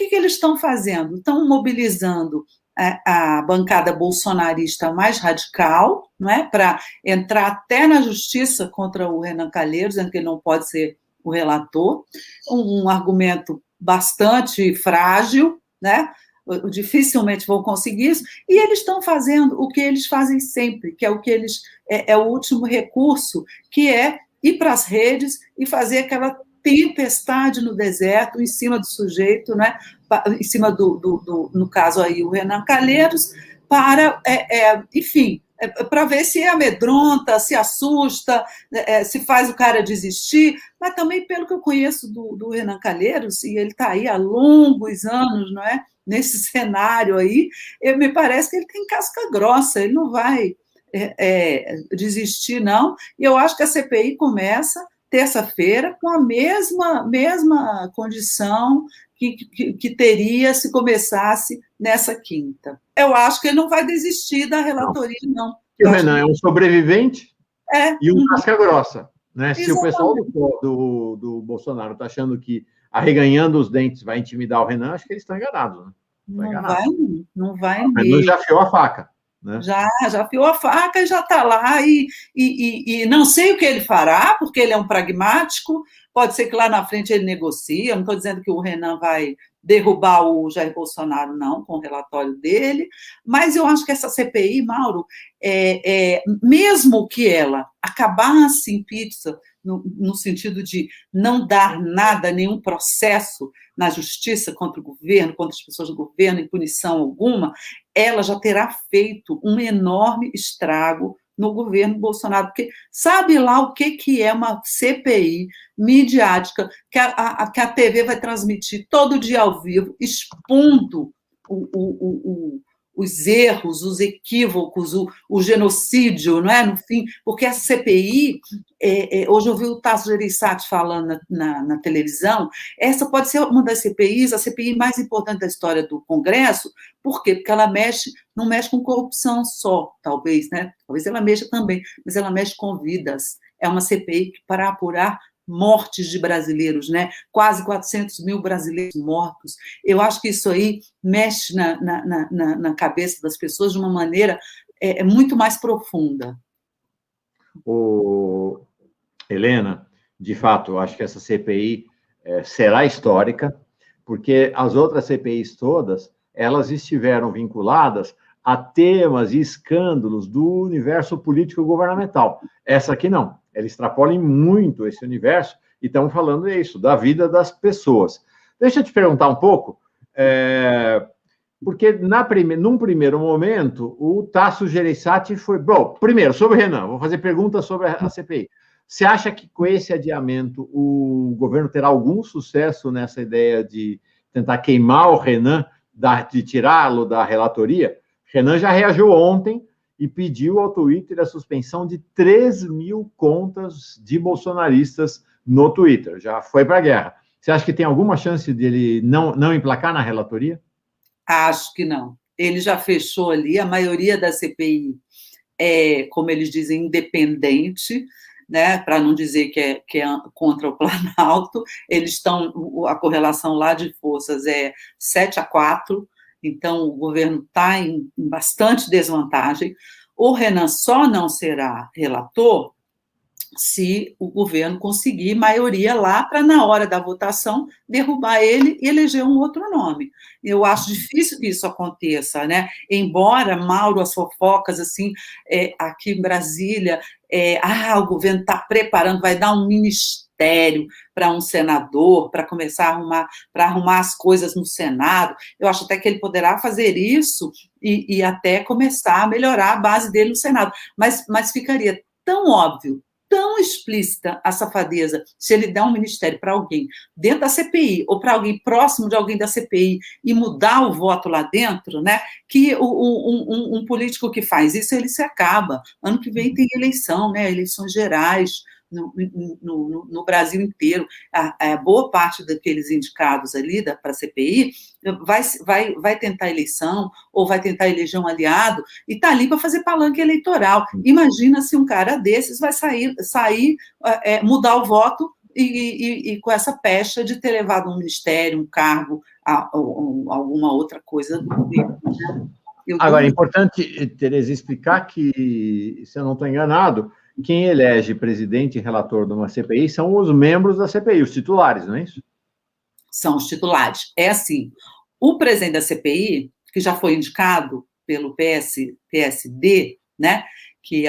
que eles estão fazendo? Estão mobilizando a bancada bolsonarista mais radical, não é? Para entrar até na justiça contra o Renan Calheiros, dizendo que ele não pode ser o relator, um argumento bastante frágil, né? Dificilmente vão conseguir isso, e eles estão fazendo o que eles fazem sempre, que é o que eles é o último recurso, que é ir para as redes e fazer aquela tempestade no deserto, em cima do sujeito, né? Em cima no caso aí, o Renan Calheiros, para, enfim, para ver se amedronta, se assusta, se faz o cara desistir, mas também pelo que eu conheço do Renan Calheiros, e ele está aí há longos anos, não é? Nesse cenário aí, me parece que ele tem casca grossa, ele não vai desistir, não, e eu acho que a CPI começa terça-feira com a mesma condição que teria se começasse nessa quinta. Eu acho que ele não vai desistir da relatoria, não. E o Renan é um sobrevivente e um casca-grossa. Né? Se o pessoal do Bolsonaro está achando que arreganhando os dentes vai intimidar o Renan, acho que eles estão enganados. Né? Não vai mesmo. O Renan já afiou a faca. Né? Já afiou a faca e já está lá, e não sei o que ele fará, porque ele é um pragmático, pode ser que lá na frente ele negocie, eu não estou dizendo que o Renan vai derrubar o Jair Bolsonaro, não, com o relatório dele, mas eu acho que essa CPI, Mauro, mesmo que ela acabasse em pizza, no sentido de não dar nada, nenhum processo na justiça contra o governo, contra as pessoas do governo, em punição alguma, ela já terá feito um enorme estrago no governo Bolsonaro, porque sabe lá o que é uma CPI midiática que a TV vai transmitir todo dia ao vivo, expondo os erros, os equívocos, o genocídio, não é? No fim, porque a CPI, hoje eu vi o Tasso Gereissati falando na televisão, essa pode ser uma das CPIs, a CPI mais importante da história do Congresso. Por quê? Porque ela não mexe com corrupção só, talvez, né? Talvez ela mexa também, mas ela mexe com vidas. É uma CPI para apurar mortes de brasileiros, né? Quase 400 mil brasileiros mortos. Eu acho que isso aí mexe na cabeça das pessoas de uma maneira muito mais profunda. Helena, de fato, eu acho que essa CPI será histórica, porque as outras CPIs todas, elas estiveram vinculadas a temas e escândalos do universo político-governamental. Essa aqui não. Ela extrapola muito esse universo e estamos falando isso, da vida das pessoas. Deixa eu te perguntar um pouco, porque num primeiro momento, o Tasso Gereissati foi... Bom, primeiro, sobre o Renan, vou fazer perguntas sobre a CPI. Você acha que com esse adiamento o governo terá algum sucesso nessa ideia de tentar queimar o Renan, de tirá-lo da relatoria? Renan já reagiu ontem e pediu ao Twitter a suspensão de 3.000 contas de bolsonaristas no Twitter. Já foi para a guerra. Você acha que tem alguma chance dele não emplacar na relatoria? Acho que não. Ele já fechou ali, a maioria da CPI como eles dizem, independente, né, para não dizer que é contra o Planalto. A correlação lá de forças é 7-4, então o governo está em bastante desvantagem. O Renan só não será relator se o governo conseguir maioria lá para, na hora da votação, derrubar ele e eleger um outro nome. Eu acho difícil que isso aconteça, né? Embora, Mauro, as fofocas, assim, aqui em Brasília, o governo está preparando, vai dar um ministério para um senador, para começar a arrumar as coisas no Senado. Eu acho até que ele poderá fazer isso e até começar a melhorar a base dele no Senado. Mas ficaria tão óbvio, tão explícita a safadeza, se ele der um ministério para alguém dentro da CPI, ou para alguém próximo de alguém da CPI, e mudar o voto lá dentro, né, que um político que faz isso, ele se acaba. Ano que vem tem eleição, né, eleições gerais no Brasil inteiro. A boa parte daqueles indicados ali para a CPI vai tentar eleição, ou vai tentar eleger um aliado, e está ali para fazer palanque eleitoral. Imagina se um cara desses vai mudar o voto e com essa pecha de ter levado um ministério, um cargo alguma outra coisa do governo. Né? Agora, é importante, Tereza, explicar que, se eu não estou enganado, quem elege presidente e relator de uma CPI são os membros da CPI, os titulares, não é isso? São os titulares. É assim, o presidente da CPI, que já foi indicado pelo PSD, né, que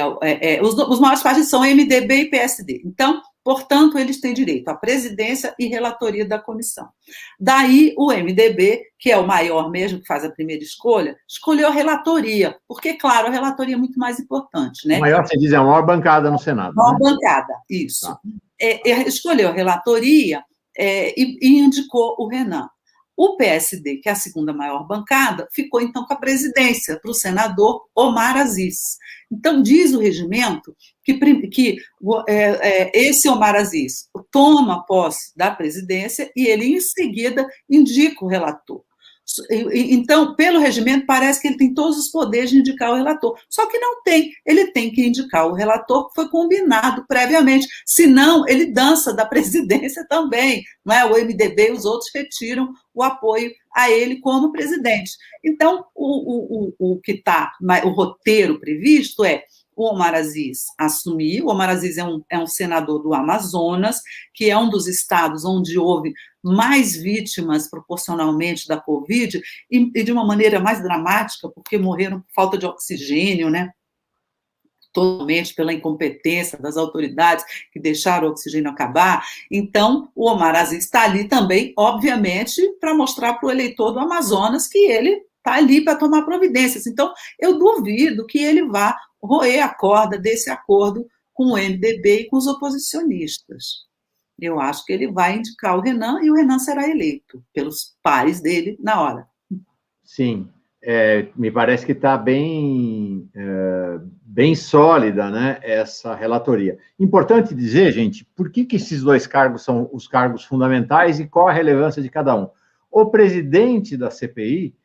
os maiores partidos são MDB e PSD. Então, portanto, eles têm direito à presidência e relatoria da comissão. Daí, o MDB, que é o maior mesmo, que faz a primeira escolha, escolheu a relatoria, porque, claro, a relatoria é muito mais importante. Né? O maior, você diz, é a maior bancada no Senado. Maior né? bancada, isso. Tá. Escolheu a relatoria e indicou o Renan. O PSD, que é a segunda maior bancada, ficou, então, com a presidência para o senador Omar Aziz. Então, diz o regimento que esse Omar Aziz toma posse da presidência e ele, em seguida, indica o relator. Então, pelo regimento, parece que ele tem todos os poderes de indicar o relator. Só que não tem. Ele tem que indicar o relator que foi combinado previamente. Senão, ele dança da presidência também. Não é? O MDB e os outros retiram o apoio a ele como presidente. Então, o que está, o roteiro previsto é o Omar Aziz assumir. O Omar Aziz é um senador do Amazonas, que é um dos estados onde houve mais vítimas proporcionalmente da Covid, e de uma maneira mais dramática, porque morreram por falta de oxigênio, né? Totalmente pela incompetência das autoridades que deixaram o oxigênio acabar. Então, o Omar Aziz está ali também, obviamente, para mostrar para o eleitor do Amazonas que ele está ali para tomar providências. Então, eu duvido que ele vá roer a corda desse acordo com o MDB e com os oposicionistas. Eu acho que ele vai indicar o Renan e o Renan será eleito pelos pares dele na hora. Sim, me parece que está bem sólida, né, essa relatoria. Importante dizer, gente, por que esses dois cargos são os cargos fundamentais e qual a relevância de cada um. O presidente da CPI,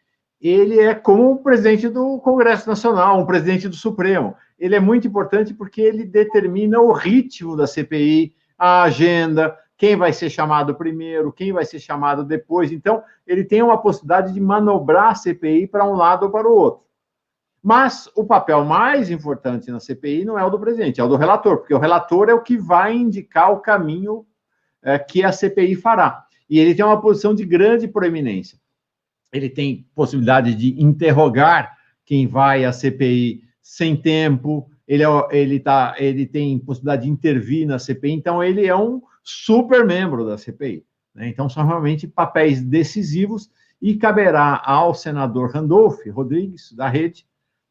ele é como o presidente do Congresso Nacional, um presidente do Supremo. Ele é muito importante porque ele determina o ritmo da CPI, a agenda, quem vai ser chamado primeiro, quem vai ser chamado depois. Então, ele tem uma possibilidade de manobrar a CPI para um lado ou para o outro. Mas o papel mais importante na CPI não é o do presidente, é o do relator, porque o relator é o que vai indicar o caminho que a CPI fará. E ele tem uma posição de grande proeminência. Ele tem possibilidade de interrogar quem vai à CPI sem tempo, ele tem possibilidade de intervir na CPI, então ele é um super membro da CPI. Né? Então, são realmente papéis decisivos e caberá ao senador Randolph Rodrigues, da Rede,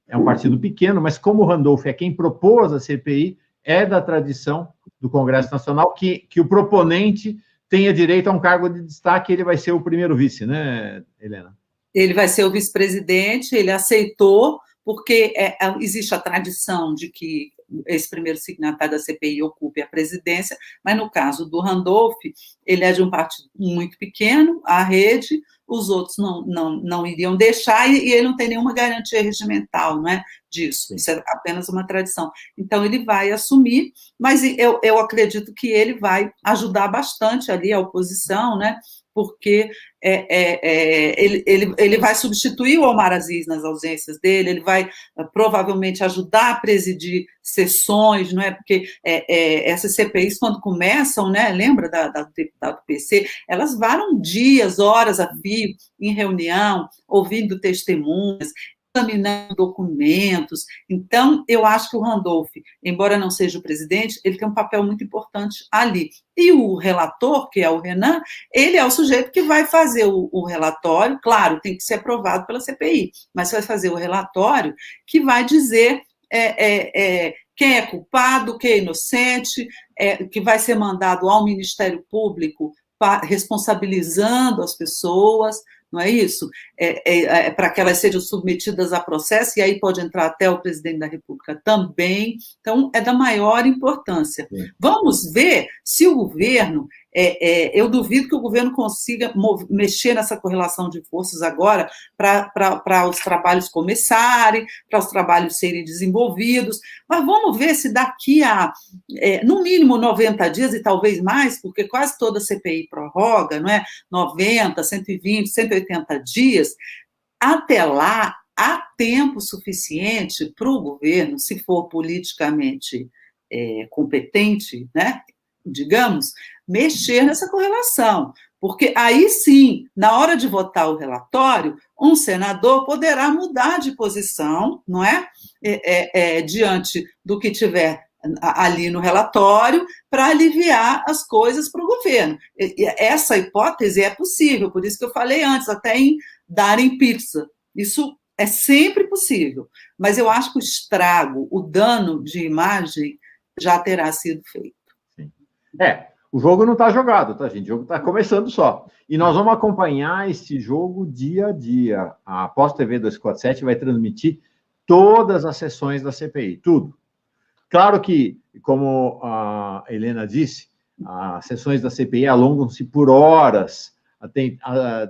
é um partido pequeno, mas como o Randolph é quem propôs a CPI, é da tradição do Congresso Nacional que o proponente tenha direito a um cargo de destaque, ele vai ser o primeiro vice, né, Helena? Ele vai ser o vice-presidente, ele aceitou, porque existe a tradição de que esse primeiro signatário da CPI ocupe a presidência, mas no caso do Randolph, ele é de um partido muito pequeno, a Rede, os outros não iriam deixar, e ele não tem nenhuma garantia regimental, não é, disso, isso é apenas uma tradição. Então, ele vai assumir, mas eu acredito que ele vai ajudar bastante ali a oposição, né, porque ele vai substituir o Omar Aziz nas ausências dele, ele vai provavelmente ajudar a presidir sessões, não é? Porque essas CPIs, quando começam, né, lembra da deputada do PC, elas varam dias, horas a fio, em reunião, ouvindo testemunhas, examinando documentos. Então, eu acho que o Randolph, embora não seja o presidente, ele tem um papel muito importante ali. E o relator, que é o Renan, ele é o sujeito que vai fazer o relatório, claro, tem que ser aprovado pela CPI, mas vai fazer o relatório que vai dizer quem é culpado, quem é inocente, que vai ser mandado ao Ministério Público responsabilizando as pessoas, não é isso? Para que elas sejam submetidas a processo, e aí pode entrar até o presidente da República também. Então, é da maior importância. Sim. Vamos ver se o governo Eu duvido que o governo consiga mexer nessa correlação de forças agora para os trabalhos começarem, para os trabalhos serem desenvolvidos, mas vamos ver se daqui a, no mínimo, 90 dias, e talvez mais, porque quase toda CPI prorroga, não é? 90, 120, 180 dias, até lá, há tempo suficiente para o governo, se for politicamente competente, né, digamos, mexer nessa correlação. Porque aí sim, na hora de votar o relatório, um senador poderá mudar de posição, não é? Diante do que tiver ali no relatório, para aliviar as coisas para o governo. Essa hipótese é possível, por isso que eu falei antes, até em darem pizza. Isso é sempre possível, mas eu acho que o estrago, o dano de imagem já terá sido feito. O jogo não está jogado, tá, gente? O jogo está começando só. E nós vamos acompanhar este jogo dia a dia. A Pós TV 247 vai transmitir todas as sessões da CPI, tudo. Claro que, como a Helena disse, as sessões da CPI alongam-se por horas.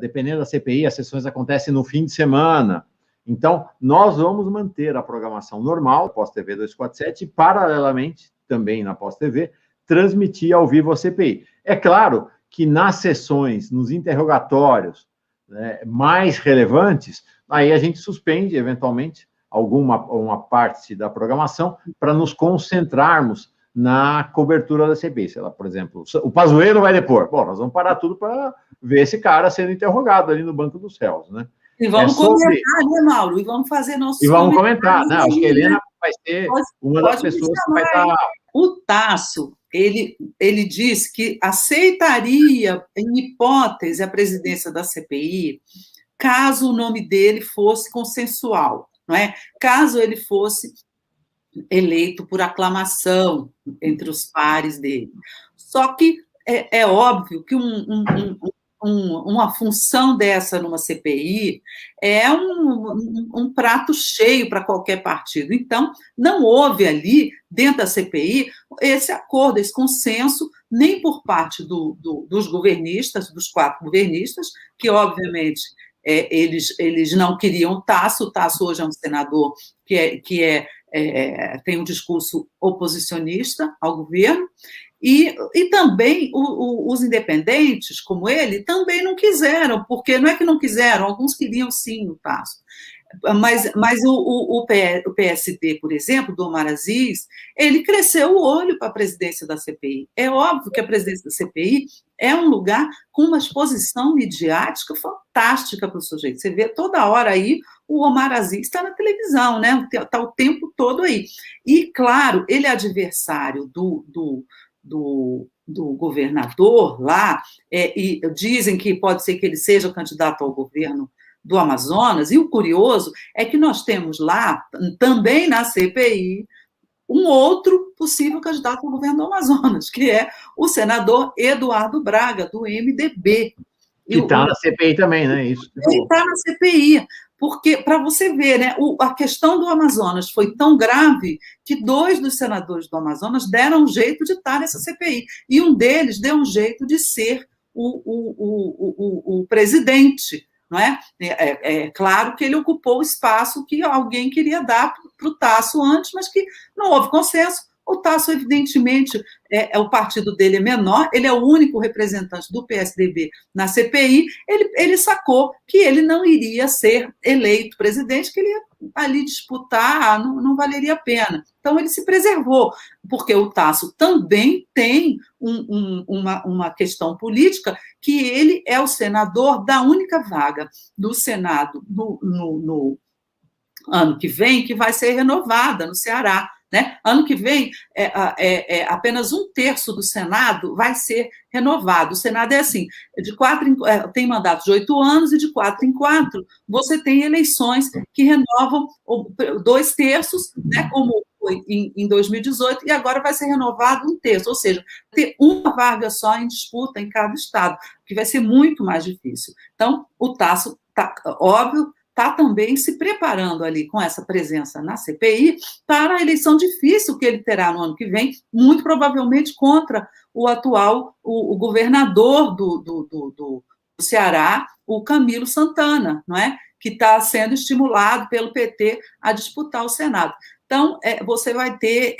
Dependendo da CPI, as sessões acontecem no fim de semana. Então, nós vamos manter a programação normal, Pós TV 247, e, paralelamente, também na Pós TV, transmitir ao vivo a CPI. É claro que nas sessões, nos interrogatórios, né, mais relevantes, aí a gente suspende, eventualmente, uma parte da programação para nos concentrarmos na cobertura da CPI. Sei lá, por exemplo, o Pazuello vai depor. Bom, nós vamos parar tudo para ver esse cara sendo interrogado ali no banco dos réus, né? E vamos comentar, né, Mauro? E vamos fazer nossos comentar. Não, acho que a Helena vai ser uma das pessoas que vai estar... O Tasso, ele disse que aceitaria, em hipótese, a presidência da CPI, caso o nome dele fosse consensual, não é? Caso ele fosse eleito por aclamação entre os pares dele. Só que é óbvio que uma função dessa numa CPI é um prato cheio para qualquer partido. Então, não houve ali, dentro da CPI, esse acordo, esse consenso, nem por parte dos governistas, dos 4 governistas, que, obviamente, eles não queriam o Tasso. O Tasso hoje é um senador que tem um discurso oposicionista ao governo, e também os independentes, como ele, também não quiseram, porque não é que não quiseram, alguns queriam sim o Tasso. Mas o PSD, por exemplo, do Omar Aziz, ele cresceu o olho para a presidência da CPI. É óbvio que a presidência da CPI é um lugar com uma exposição midiática fantástica para o sujeito. Você vê toda hora aí o Omar Aziz está na televisão, né? Está o tempo todo aí. E, claro, ele é adversário do governador lá, e dizem que pode ser que ele seja candidato ao governo do Amazonas, e o curioso é que nós temos lá, também na CPI, um outro possível candidato ao governo do Amazonas, que é o senador Eduardo Braga, do MDB. Que está na CPI também, né? Isso. Ele está na CPI, porque, para você ver, né, a questão do Amazonas foi tão grave que 2 dos senadores do Amazonas deram um jeito de estar nessa CPI, e um deles deu um jeito de ser o presidente. Não é? É claro que ele ocupou o espaço que alguém queria dar para o Tasso antes, mas que não houve consenso. O Tasso, evidentemente, o partido dele é menor, ele é o único representante do PSDB na CPI, ele sacou que ele não iria ser eleito presidente, que ele ia ali disputar, não valeria a pena. Então, ele se preservou, porque o Tasso também tem uma questão política, que ele é o senador da única vaga do Senado no ano que vem, que vai ser renovada no Ceará. Né? Ano que vem, apenas 1/3 do Senado vai ser renovado. O Senado é assim, tem mandato de 8 anos, e de 4 em 4 você tem eleições que renovam 2/3, né, como foi em 2018, e agora vai ser renovado 1/3, ou seja, ter uma vaga só em disputa em cada estado, que vai ser muito mais difícil. Então, o Tasso, óbvio, está também se preparando ali com essa presença na CPI para a eleição difícil que ele terá no ano que vem, muito provavelmente contra o atual, o governador do Ceará, o Camilo Santana, não é? Que está sendo estimulado pelo PT a disputar o Senado. Então, você vai ter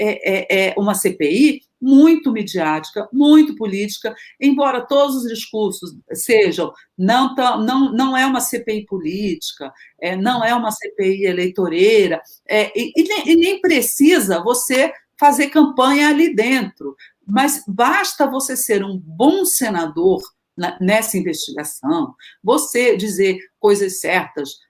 uma CPI muito midiática, muito política, embora todos os discursos sejam, não é uma CPI política, não é uma CPI eleitoreira, e nem precisa você fazer campanha ali dentro, mas basta você ser um bom senador nessa investigação, você dizer coisas certas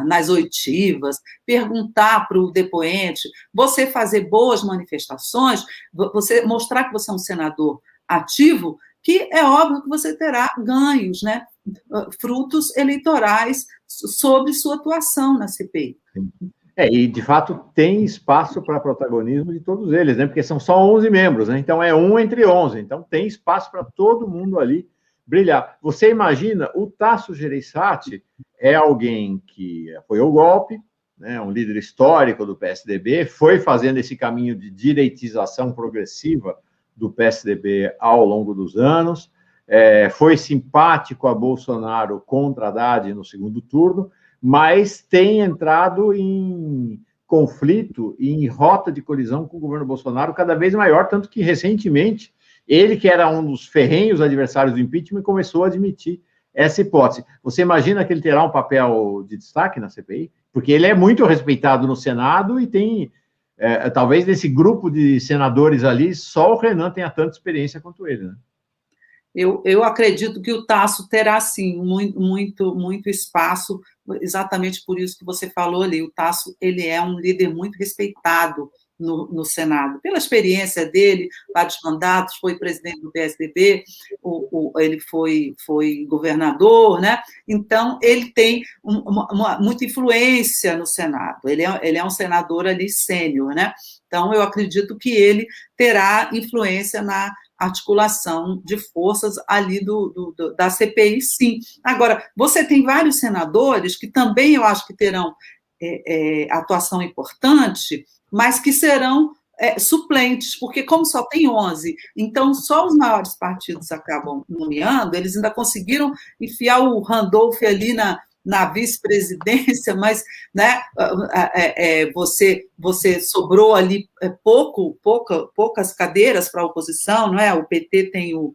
nas oitivas, perguntar para o depoente, você fazer boas manifestações, você mostrar que você é um senador ativo, que é óbvio que você terá ganhos, né, frutos eleitorais sobre sua atuação na CPI. E, de fato, tem espaço para protagonismo de todos eles, né? Porque são só 11 membros, né? Então, é um entre 11. Então, tem espaço para todo mundo ali brilhar. Você imagina, o Tasso Gereissati é alguém que apoiou o golpe, né? Um líder histórico do PSDB, foi fazendo esse caminho de direitização progressiva do PSDB ao longo dos anos, foi simpático a Bolsonaro contra Haddad no segundo turno, mas tem entrado em conflito e em rota de colisão com o governo Bolsonaro cada vez maior, tanto que, recentemente, ele, que era um dos ferrenhos adversários do impeachment, começou a admitir essa hipótese. Você imagina que ele terá um papel de destaque na CPI? Porque ele é muito respeitado no Senado e tem, talvez, nesse grupo de senadores ali, só o Renan tenha tanta experiência quanto ele, né? Eu acredito que o Tasso terá, sim, muito espaço, exatamente por isso que você falou ali. O Tasso, ele é um líder muito respeitado no Senado, pela experiência dele, vários mandatos, foi presidente do PSDB, ele foi governador, né? Então, ele tem muita influência no Senado, ele é um senador ali sênior, né? Então, eu acredito que ele terá influência na articulação de forças ali da CPI, sim. Agora, você tem vários senadores que também eu acho que terão atuação importante, mas que serão suplentes, porque como só tem 11, então só os maiores partidos acabam nomeando, eles ainda conseguiram enfiar o Randolph ali na vice-presidência, mas, né, você sobrou ali poucas cadeiras para a oposição, não é? O PT tem o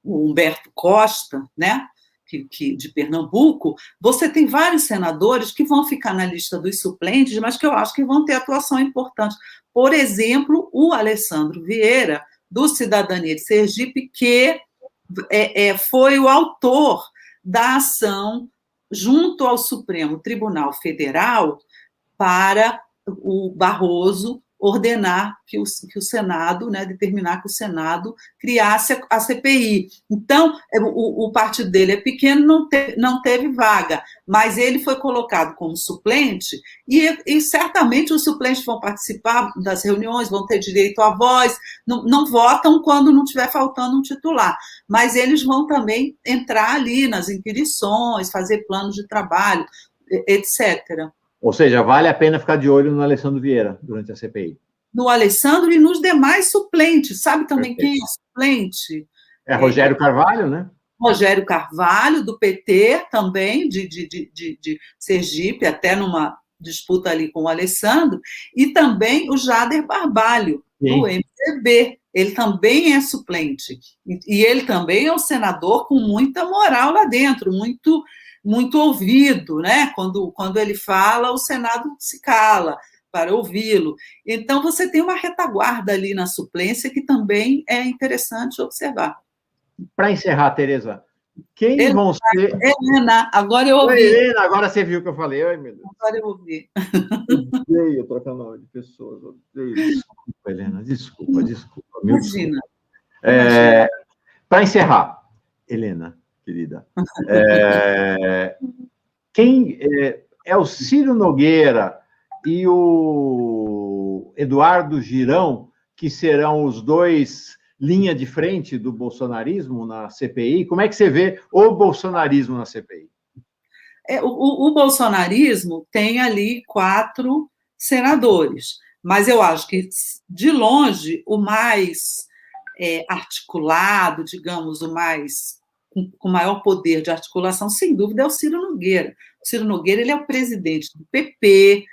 Humberto Costa, né? De Pernambuco, você tem vários senadores que vão ficar na lista dos suplentes, mas que eu acho que vão ter atuação importante. Por exemplo, o Alessandro Vieira, do Cidadania de Sergipe, que foi o autor da ação junto ao Supremo Tribunal Federal para o Barroso ordenar que o Senado, né, determinar que o Senado criasse a CPI. Então, o partido dele é pequeno, não teve vaga, mas ele foi colocado como suplente e certamente os suplentes vão participar das reuniões, vão ter direito à voz, não votam quando não estiver faltando um titular, mas eles vão também entrar ali nas inquirições, fazer planos de trabalho, etc. Ou seja, vale a pena ficar de olho no Alessandro Vieira durante a CPI. No Alessandro e nos demais suplentes. Sabe também Perfeito. Quem é suplente? Rogério Carvalho, né? Rogério Carvalho, do PT, também, de Sergipe, até numa disputa ali com o Alessandro, e também o Jader Barbalho, do MDB. Ele também é suplente. E ele também é um senador com muita moral lá dentro, muito ouvido, né? Quando ele fala, o Senado se cala para ouvi-lo. Então, você tem uma retaguarda ali na suplência que também é interessante observar. Para encerrar, Tereza, quem vão ser... Helena, agora eu ouvi. Oi, Helena, agora você viu o que eu falei. Ai, meu Deus. Agora eu ouvi. Odeio trocar nome de pessoas. Odeio. Desculpa, Helena, desculpa. Imagina. Para encerrar, Helena, querida, quem é o Ciro Nogueira e o Eduardo Girão, que serão os dois linha de frente do bolsonarismo na CPI? Como é que você vê o bolsonarismo na CPI? O bolsonarismo tem ali 4 senadores, mas eu acho que, de longe, o mais articulado, digamos, o mais com maior poder de articulação, sem dúvida, é o Ciro Nogueira. O Ciro Nogueira, ele é o presidente do PP,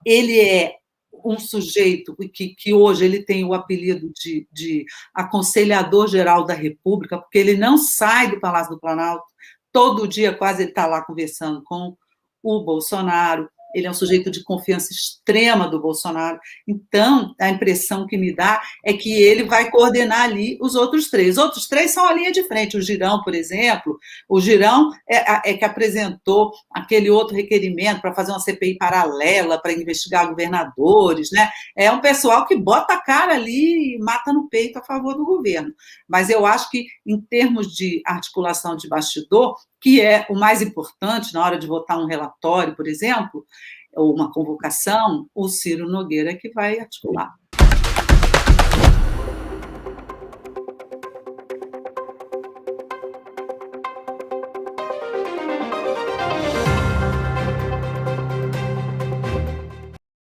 ele é um sujeito que hoje ele tem o apelido de aconselhador geral da República, porque ele não sai do Palácio do Planalto, todo dia quase ele está lá conversando com o Bolsonaro, ele é um sujeito de confiança extrema do Bolsonaro, então a impressão que me dá é que ele vai coordenar ali os outros 3. Os outros 3 são a linha de frente, o Girão, por exemplo, o Girão é que apresentou aquele outro requerimento para fazer uma CPI paralela, para investigar governadores, né? É um pessoal que bota a cara ali e mata no peito a favor do governo, mas eu acho que, em termos de articulação de bastidor, que é o mais importante na hora de votar um relatório, por exemplo, ou uma convocação, o Ciro Nogueira é que vai articular.